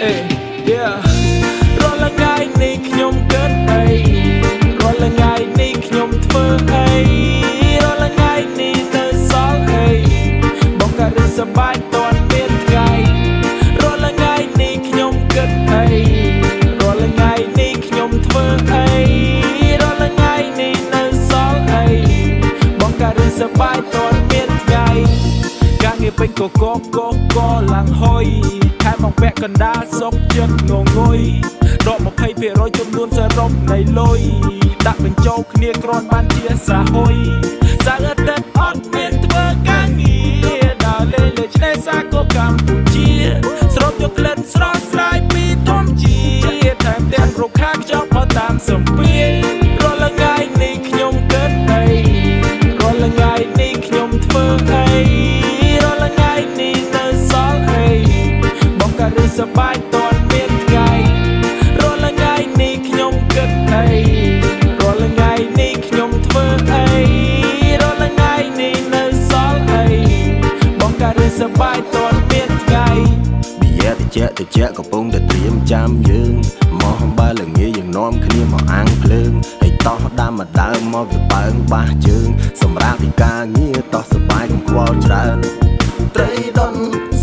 Yeah រាល់ថ្ងៃនេះខ្ញុំគិតអីរាល់ថ្ងៃនេះខ្ញុំធ្វើអីរាល់ថ្ងៃនេះនៅសល់អីបងក៏រឿងសប្បាយតន់មានថ្ងៃរាល់ថ្ងៃនេះខ្ញុំគិតអីរាល់ថ្ងៃនេះខ្ញុំធ្វើអីរាល់ថ្ងៃនេះនៅសល់អីបងក៏រឿងសប្បាយតន់មានថ្ងៃការងារពេញកកឡើងហុយខែមកពាក់កណ្ដាលសុកចិត្តងងុយដក 20% ចំនួនសរុបនៃលុយដាក់បញ្ចូលគ្នាគ្រាន់បានជាសហុយសៅរ៍អាទិត្យអត់មានធ្វើការងារដើរលេងលើឆ្នេរសាគរកម្ពុជាស្រោបយកក្លិនស្រស់ស្រាយពីធម្មជាតិថែមទាំងរុក្ខាខ្យល់មកតាមសំពាធរាល់ថ្ងៃនេះខ្ញុំគិតអីរាល់ថ្ងៃនេះខ្ញុំធ្វើអីរាល់ថ្ងៃនេះនៅសល់អីបងក៏រឿងសប្បាយតន់មានថ្ងៃរាល់ថ្ងៃនេះខ្ញុំគិតអីរាល់ថ្ងៃនេះខ្ញុំធ្វើអីរាល់ថ្ងៃនេះនៅសល់អីបងក៏រឿងសប្បាយតន់មានថ្ងៃបៀតិចកំពុងតែត្រៀមចាំយើងមកបើល្ងាយើងនាំគ្នាមកអាំងភ្លើងហើយតោះដាំម្ដៅមកវាបើងបាសជើងសម្រាប់ពីការងារតោះសប្បាយកុំខ្វល់ច្រើនត្រីដុន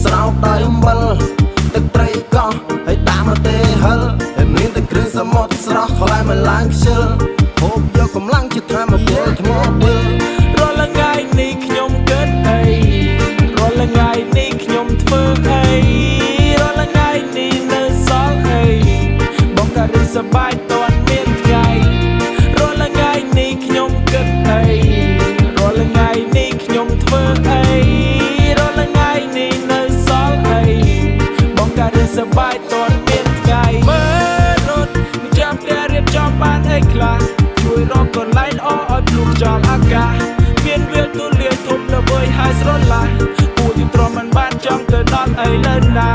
ស្រោបដោយអំបិលទឹកត្រីកោះហើយដាក់មកទេហិលហើយមានតែគ្រឿងសមុទ្រស្រស់ខ្លែមិនឡើងខ្ជិលហូបយកកម្លាំងជាធម្មពលថ្មពិលរាល់ថ្ងៃនេះខ្ញុំគិតអីរាល់ថ្ងៃនេះខ្ញុំធ្វើអីរាល់ថ្ងៃនេះនៅសល់អីបងក៏រឿងសប្បាយតន់មានថ្ងៃរាល់ថ្ងៃនេះខ្ញុំគិតអីរាល់ថ្ងៃនេះខ្ញុំធ្វើអីរាល់ថ្ងៃនេះនៅសល់អីបងក៏រឿងសប្បាយតន់មានថ្ងៃមើលរត់ចាំផ្ទះរៀបចំបានអីខ្លះជួយរកកន្លែងល្អឲ្យភ្លុកខ្យល់អាកាសមានវាលទូលាយធំល្វើយហើយស្រឡះគួរទីទ្រាំមិនបានចង់ទៅដល់ឥឡូវណា